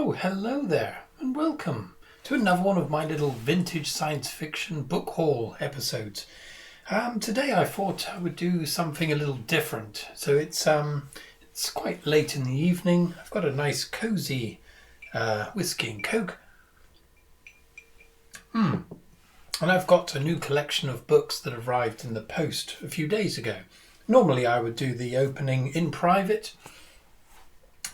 Oh, hello there, and welcome to another one of my little vintage science fiction book haul episodes. Today I thought I would do something a little different. So it's quite late in the evening. I've got a nice cozy whiskey and coke. And I've got a new collection of books that arrived in the post a few days ago. Normally I would do the opening in private,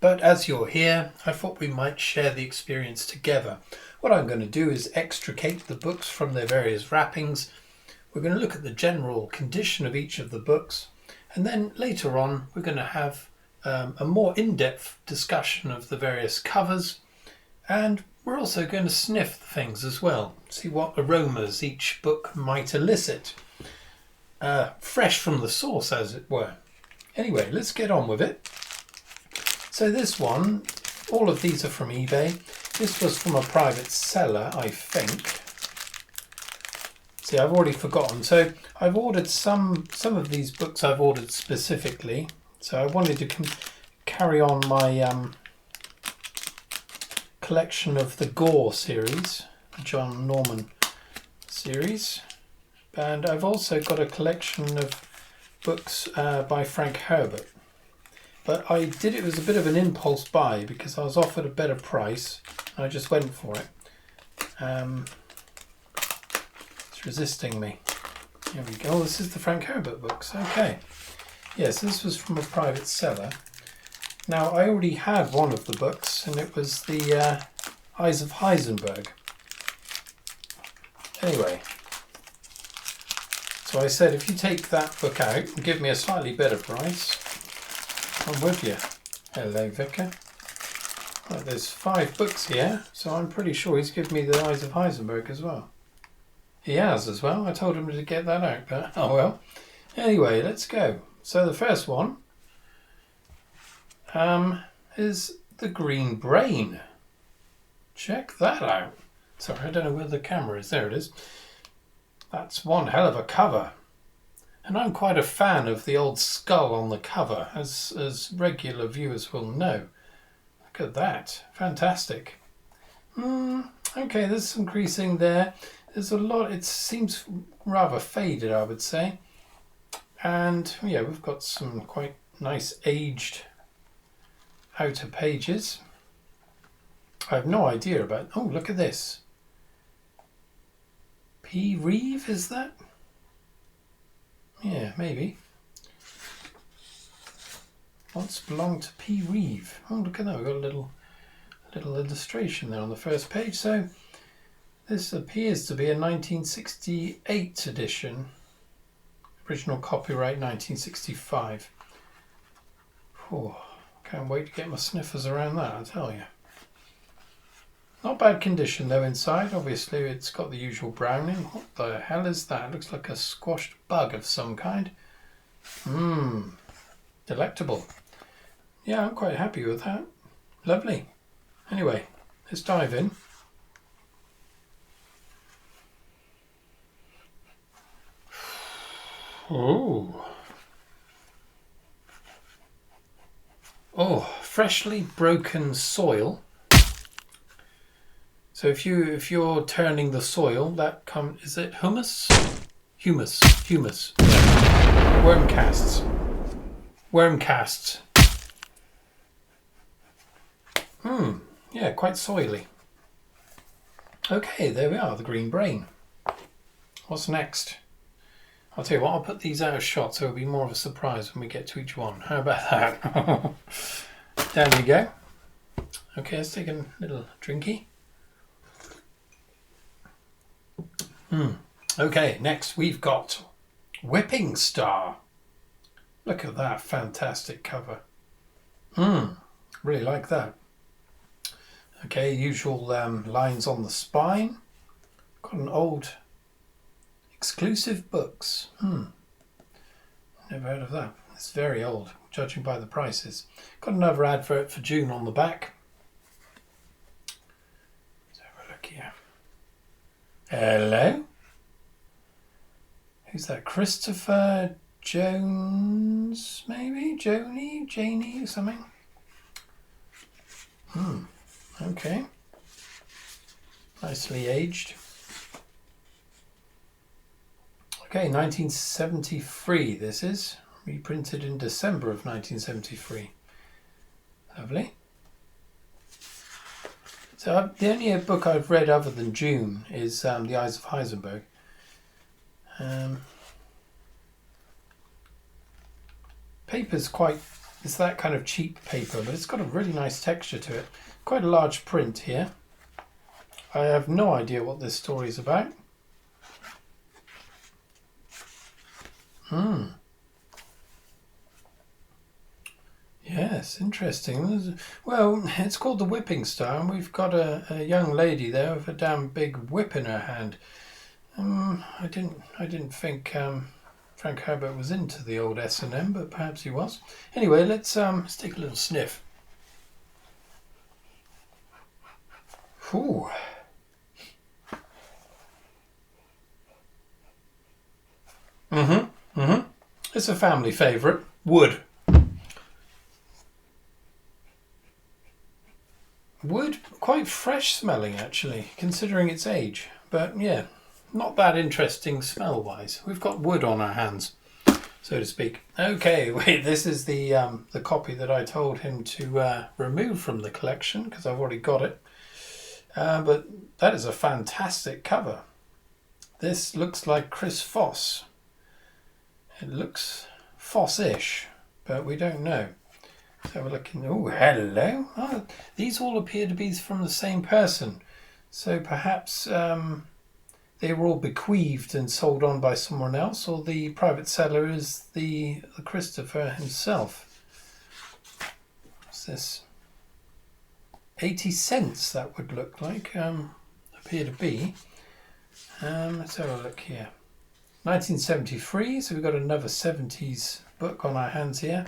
but as you're here, I thought we might share the experience together. What I'm going to do is extricate the books from their various wrappings. We're going to look at the general condition of each of the books, and then later on we're going to have a more in-depth discussion of the various covers, and we're also going to sniff the things as well, see what aromas each book might elicit. Fresh from the source, as it were. Anyway, let's get on with it. So this one, all of these are from eBay. This was from a private seller, I think. See, I've already forgotten. So I've ordered some of these books I've ordered specifically. So I wanted to carry on my collection of the Gore series, the John Norman series. And I've also got a collection of books by Frank Herbert. But it was a bit of an impulse buy because I was offered a better price and I just went for it. It's resisting me. Here we go. This is the Frank Herbert books. Okay. Yes, this was from a private seller. Now, I already had one of the books and it was the Eyes of Heisenberg. Anyway. So I said, if you take that book out and give me a slightly better price, I'm with you. Hello, Vicar. Right, there's 5 books here, so I'm pretty sure he's given me the Eyes of Heisenberg as well. He has as well. I told him to get that out, but oh well. Anyway, let's go. So the first one is The Green Brain. Check that out. Sorry, I don't know where the camera is. There it is. That's one hell of a cover. And I'm quite a fan of the old skull on the cover, as regular viewers will know. Look at that. Fantastic. Okay, there's some creasing there. There's a lot. It seems rather faded, I would say. And yeah, we've got some quite nice aged outer pages. I have no idea about... Oh, look at this. P. Reeve, is that? Yeah, maybe. Once belonged to P. Reeve. Oh, look at that. We've got a little illustration there on the first page. So this appears to be a 1968 edition. Original copyright 1965. Oh, can't wait to get my sniffers around that, I tell you. Not bad condition though inside. Obviously it's got the usual browning. What the hell is that? Looks like a squashed bug of some kind. Delectable. Yeah, I'm quite happy with that. Lovely. Anyway, let's dive in. Oh, freshly broken soil. So if you're turning the soil, that is it humus? Humus. Worm casts. Yeah, quite soily. Okay, there we are, The Green Brain. What's next? I'll tell you what, I'll put these out of shot so it'll be more of a surprise when we get to each one. How about that? Down you go. Okay, let's take a little drinky. Okay, next we've got Whipping Star. Look at that fantastic cover. Really like that. Okay, usual lines on the spine. Got an old exclusive books. Never heard of that. It's very old, judging by the prices. Got another advert for June on the back. Let's have a look here. Hello? Who's that? Christopher Jones, maybe? Janie or something? Okay. Nicely aged. Okay, 1973 this is. Reprinted in December of 1973. Lovely. So the only book I've read other than June is The Eyes of Heisenberg. Paper's it's that kind of cheap paper, but it's got a really nice texture to it. Quite a large print here. I have no idea what this story is about. Yes, interesting. Well, it's called The Whipping Star, and we've got a young lady there with a damn big whip in her hand. I didn't think Frank Herbert was into the old S&M, but perhaps he was. Anyway, let's take a little sniff. Ooh. It's a family favourite. Wood. Wood, quite fresh smelling actually, considering its age. But yeah, not that interesting smell-wise. We've got wood on our hands, so to speak. Okay, wait, this is the copy that I told him to remove from the collection because I've already got it. But that is a fantastic cover. This looks like Chris Foss. It looks Foss-ish, but we don't know. So we're looking. Oh, hello. Oh, these all appear to be from the same person. So perhaps they were all bequeathed and sold on by someone else, or the private seller is the Christopher himself. What's this? 80 cents, that would look like. Appear to be. Let's have a look here. 1973, so we've got another 70s book on our hands here.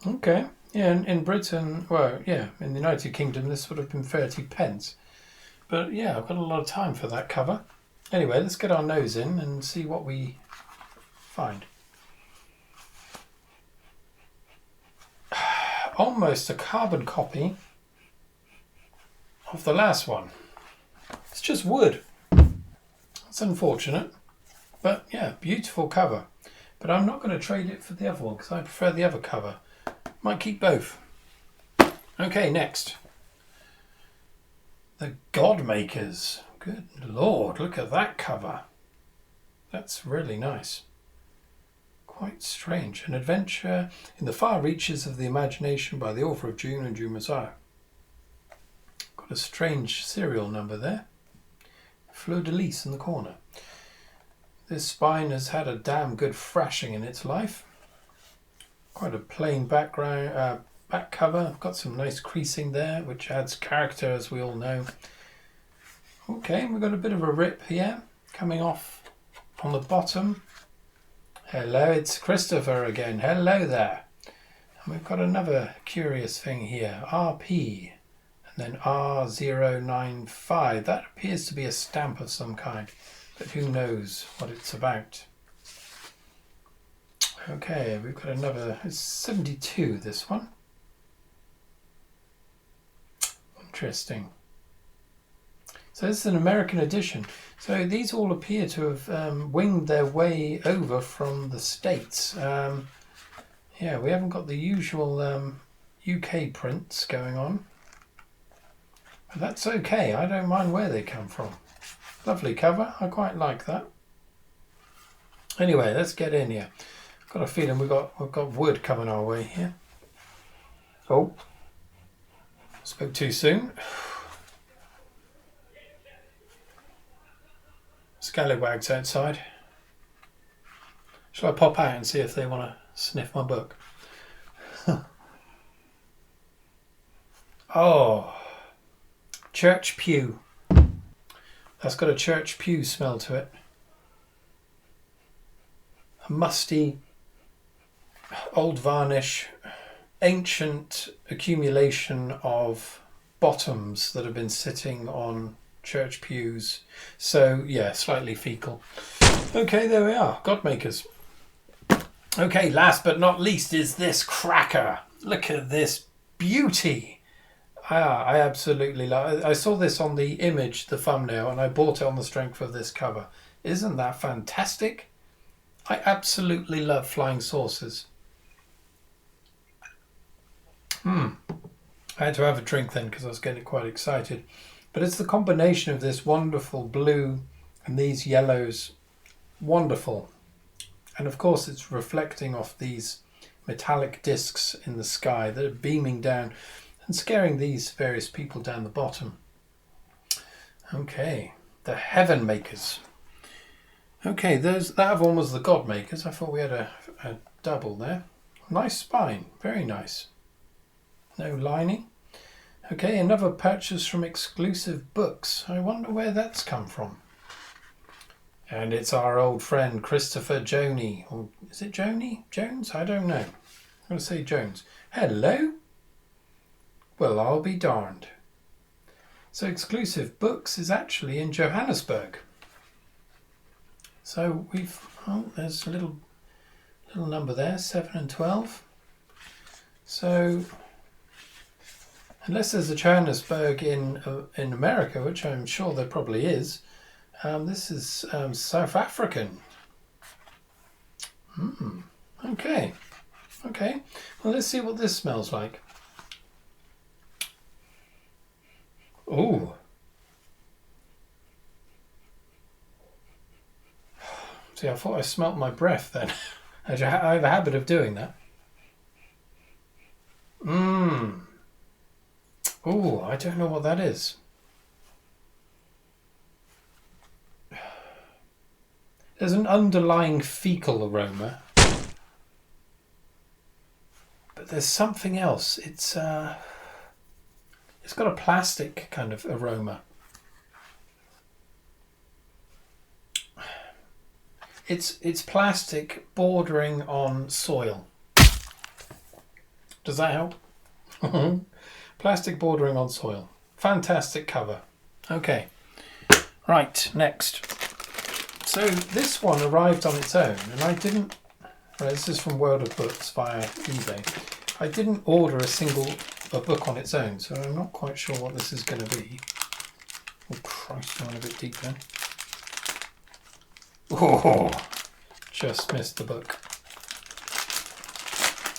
Okay. Yeah, in Britain, well, yeah, in the United Kingdom, this would have been 30 pence. But yeah, I've got a lot of time for that cover. Anyway, let's get our nose in and see what we find. Almost a carbon copy of the last one. It's just wood. It's unfortunate. But yeah, beautiful cover. But I'm not going to trade it for the other one because I prefer the other cover. Might keep both. Okay, next. The Godmakers. Good Lord, look at that cover. That's really nice. Quite strange. An adventure in the far reaches of the imagination by the author of June and June Messiah. Got a strange serial number there. Fleur-de-lis in the corner. This spine has had a damn good thrashing in its life. Quite a plain background, back cover. Got some nice creasing there, which adds character, as we all know. Okay, we've got a bit of a rip here, coming off on the bottom. Hello, it's Christopher again. Hello there. And we've got another curious thing here. RP, and then R095. That appears to be a stamp of some kind, but who knows what it's about. Okay, we've got another, it's 72, this one. Interesting. So this is an American edition. So these all appear to have winged their way over from the States. Yeah, we haven't got the usual UK prints going on. But that's okay, I don't mind where they come from. Lovely cover, I quite like that. Anyway, let's get in here. Got a feeling we've got wood coming our way here. Oh, spoke too soon. Scallywags outside. Shall I pop out and see if they want to sniff my book? Oh, church pew. That's got a church pew smell to it. A musty, old varnish, ancient accumulation of bottoms that have been sitting on church pews. So yeah, slightly fecal. Okay, there we are. Godmakers. Okay, last but not least is this cracker. Look at this beauty. I absolutely love it. I saw this on the image, the thumbnail, and I bought it on the strength of this cover. Isn't that fantastic? I absolutely love flying saucers. I had to have a drink then because I was getting quite excited. But it's the combination of this wonderful blue and these yellows. Wonderful. And of course it's reflecting off these metallic discs in the sky that are beaming down and scaring these various people down the bottom. Okay, the Heaven Makers. Okay, that one was the Godmakers. I thought we had a double there. Nice spine, very nice. No lining. Okay, another purchase from Exclusive Books. I wonder where that's come from. And it's our old friend Christopher Joney. Or is it Joney? Jones? I don't know. I'm going to say Jones. Hello? Well, I'll be darned. So Exclusive Books is actually in Johannesburg. So there's a little number there, 7 and 12. So unless there's a Johannesburg in America, which I'm sure there probably is, this is South African. Okay. Well, let's see what this smells like. Oh. See, I thought I smelt my breath then. I have a habit of doing that. Oh, I don't know what that is. There's an underlying fecal aroma, but there's something else. It's got a plastic kind of aroma. It's plastic bordering on soil. Does that help? Plastic bordering on soil. Fantastic cover. Okay. Right, next. So this one arrived on its own, and I didn't... Right, this is from World of Books via eBay. I didn't order a book on its own, so I'm not quite sure what this is going to be. Oh Christ, I went a bit deep then. Oh, just missed the book.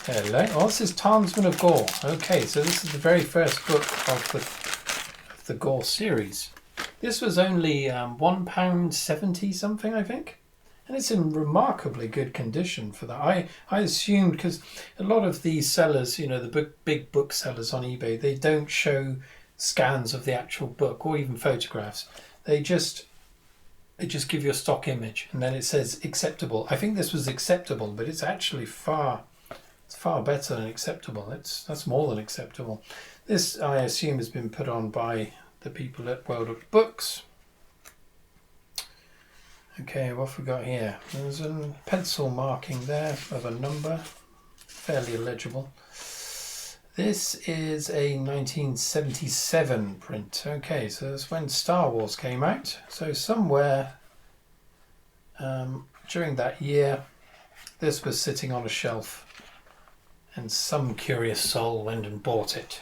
Hello. Oh, this is Tarnsman of Gore. Okay, so this is the very first book of the Gore series. This was only £1.70 something, I think. And it's in remarkably good condition for that. I assumed, because a lot of these sellers, you know, the big book sellers on eBay, they don't show scans of the actual book or even photographs. They just give you a stock image and then it says acceptable. I think this was acceptable, but it's actually far better than acceptable. That's more than acceptable. This, I assume, has been put on by the people at World of Books. Okay, what have we got here? There's a pencil marking there of a number, fairly illegible. This is a 1977 print. Okay, so that's when Star Wars came out. So somewhere during that year, this was sitting on a shelf and some curious soul went and bought it.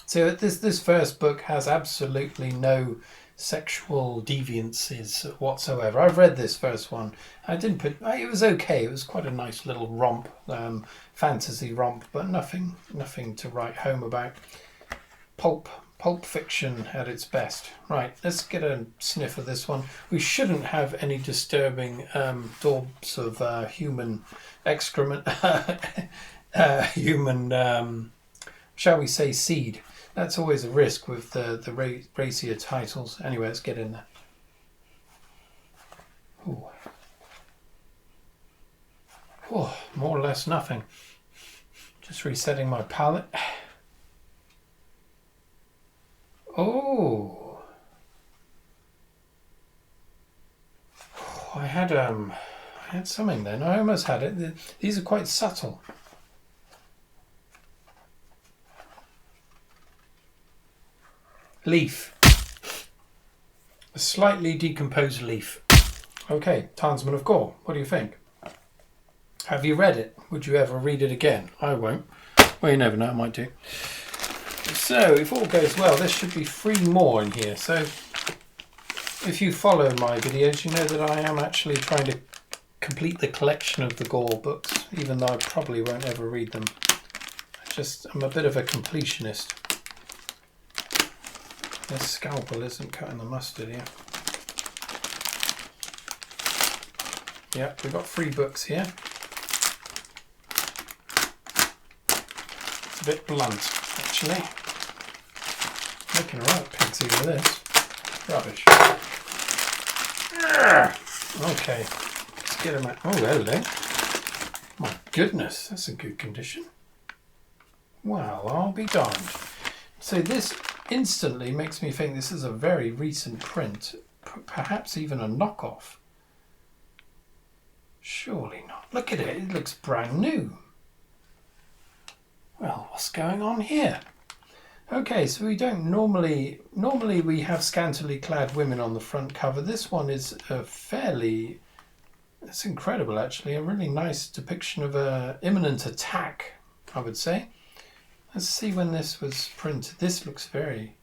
So this first book has absolutely no sexual deviances whatsoever. I've read this first one. It was okay. It was quite a nice little romp, fantasy romp, but nothing to write home about. Pulp fiction at its best. Right, let's get a sniff of this one. We shouldn't have any disturbing daubs of human excrement, shall we say, seed. That's always a risk with the racier titles. Anyway, let's get in there. Ooh. Oh, more or less nothing. Just resetting my palate. Oh. I had something then. I almost had it. These are quite subtle. Leaf. A slightly decomposed leaf. Okay, Tarnsman of Gore. What do you think? Have you read it? Would you ever read it again? I won't. Well, you never know, I might do. So, if all goes well, there should be 3 more in here. So, if you follow my videos, you know that I am actually trying to complete the collection of the Gore books, even though I probably won't ever read them. I'm a bit of a completionist. This scalpel isn't cutting the mustard here. Yeah, we've got 3 books here. It's a bit blunt, actually. Looking right, Pigsy, with this. Rubbish. Okay, let's get them out. Oh, hello. My goodness, that's a good condition. Well, I'll be darned. So this instantly makes me think this is a very recent print, perhaps even a knockoff. Surely not. Look at it, it looks brand new. Well, what's going on here? Okay, so we don't normally we have scantily clad women on the front cover. This one is a fairly, it's incredible actually, a really nice depiction of a imminent attack, I would say. Let's see when this was printed. This looks very,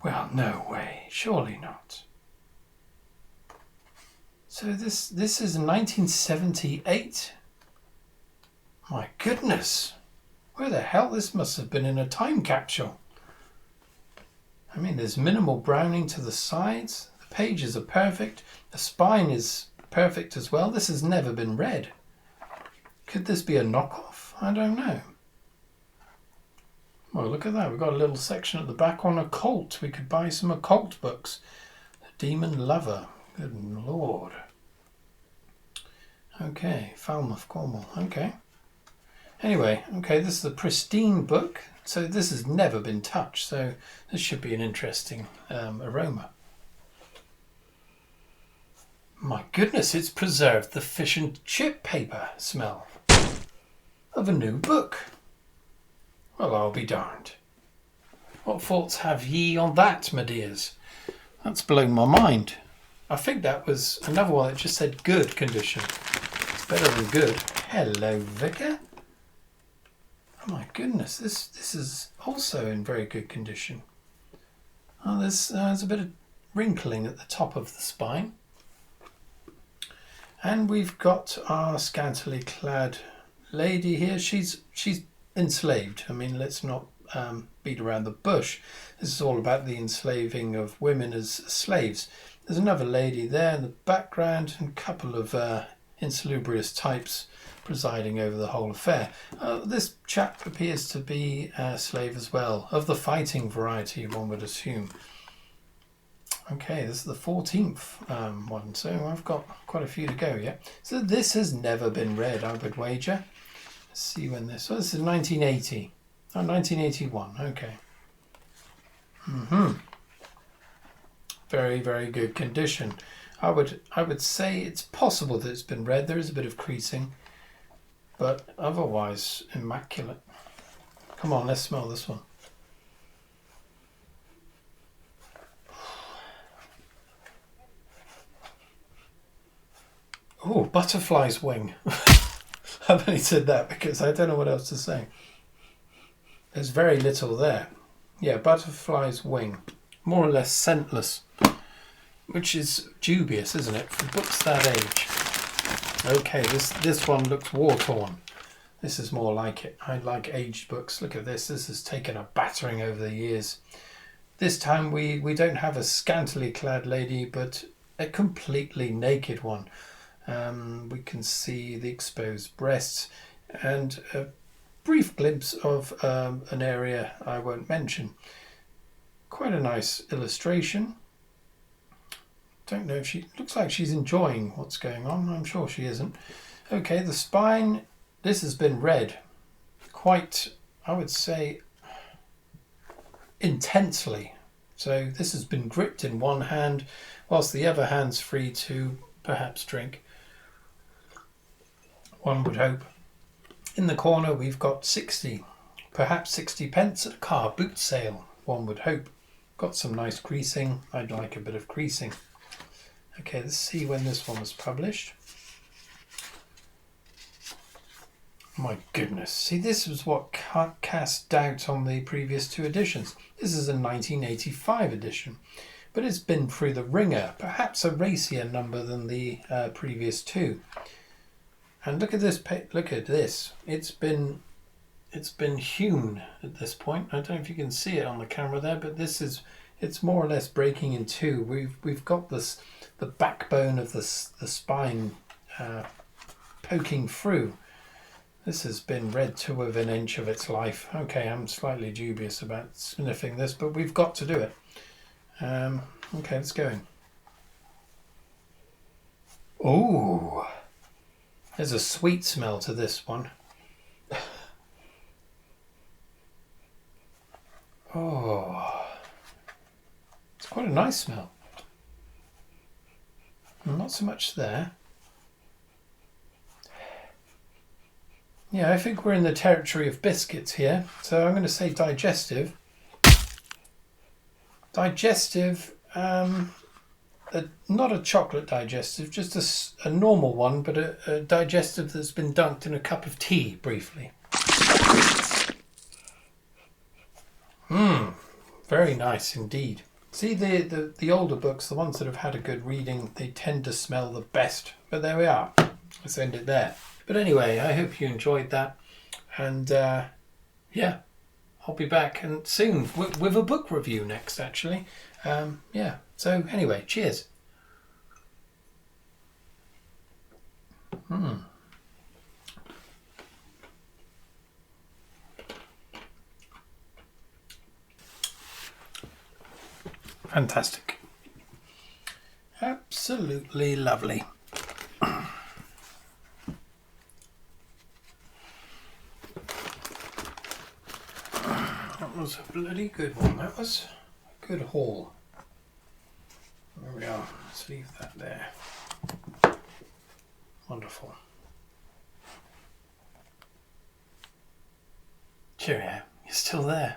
well, no way, surely not. So this is 1978. My goodness. Where the hell? This must have been in a time capsule. I mean, there's minimal browning to the sides. The pages are perfect. The spine is perfect as well. This has never been read. Could this be a knockoff? I don't know. Well, look at that. We've got a little section at the back on occult. We could buy some occult books. The Demon Lover. Good Lord. Okay, Falmouth, Cornwall. Okay. Anyway, okay, this is a pristine book, so this has never been touched, so this should be an interesting aroma. My goodness, it's preserved the fish and chip paper smell of a new book. Well, I'll be darned. What thoughts have ye on that, my dears? That's blown my mind. I think that was another one that just said good condition. It's better than good. Hello, Vicar. Oh my goodness, this is also in very good condition. Oh, there's a bit of wrinkling at the top of the spine. And we've got our scantily clad lady here. She's enslaved. I mean, let's not beat around the bush. This is all about the enslaving of women as slaves. There's another lady there in the background and a couple of insalubrious types presiding over the whole affair. This chap appears to be a slave as well, of the fighting variety, one would assume. Okay, this is the 14th one, so I've got quite a few to go yet. So this has never been read, I would wager. Let's see when this... Oh, this is 1980. Oh, 1981, okay. Very, very good condition. I would say it's possible that it's been read. There is a bit of creasing, but otherwise immaculate. Come on, let's smell this one. Oh, butterfly's wing. I've only said that because I don't know what else to say. There's very little there. Yeah, butterfly's wing. More or less scentless. Which is dubious, isn't it, for books that age? Okay, this one looks war-torn. This is more like it. I like aged books. Look at this. This has taken a battering over the years. This time we don't have a scantily clad lady, but a completely naked one. We can see the exposed breasts and a brief glimpse of an area I won't mention. Quite a nice illustration. Don't know if she... Looks like she's enjoying what's going on. I'm sure she isn't. Okay, the spine. This has been read quite, I would say, intensely. So this has been gripped in one hand, whilst the other hand's free to perhaps drink. One would hope. In the corner we've got 60, perhaps 60 pence at a car boot sale. One would hope. Got some nice creasing. I'd like a bit of creasing. Okay, let's see when this one was published. My goodness. See, this was what cast doubt on the previous two editions. This is a 1985 edition, but it's been through the ringer, perhaps a racier number than the previous two. And look at this. Look at this. It's been hewn at this point. I don't know if you can see it on the camera there, but it's more or less breaking in two. We've got the backbone of the spine poking through. This has been read to within an inch of its life. Okay, I'm slightly dubious about sniffing this, but we've got to do it. Okay, let's go. Oh, there's a sweet smell to this one. Oh, it's quite a nice smell. Not so much there. Yeah, I think we're in the territory of biscuits here. So I'm going to say digestive. Digestive, not a chocolate digestive, just a normal one, but a digestive that's been dunked in a cup of tea briefly. Very nice indeed. See, the older books, the ones that have had a good reading, they tend to smell the best. But there we are. Let's end it there. But anyway, I hope you enjoyed that. And yeah, I'll be back and soon with a book review next, actually. Yeah, so anyway, cheers. Fantastic. Absolutely lovely. That was a bloody good one. That was a good haul. There we are. Let's leave that there. Wonderful. Cheerio. You're still there.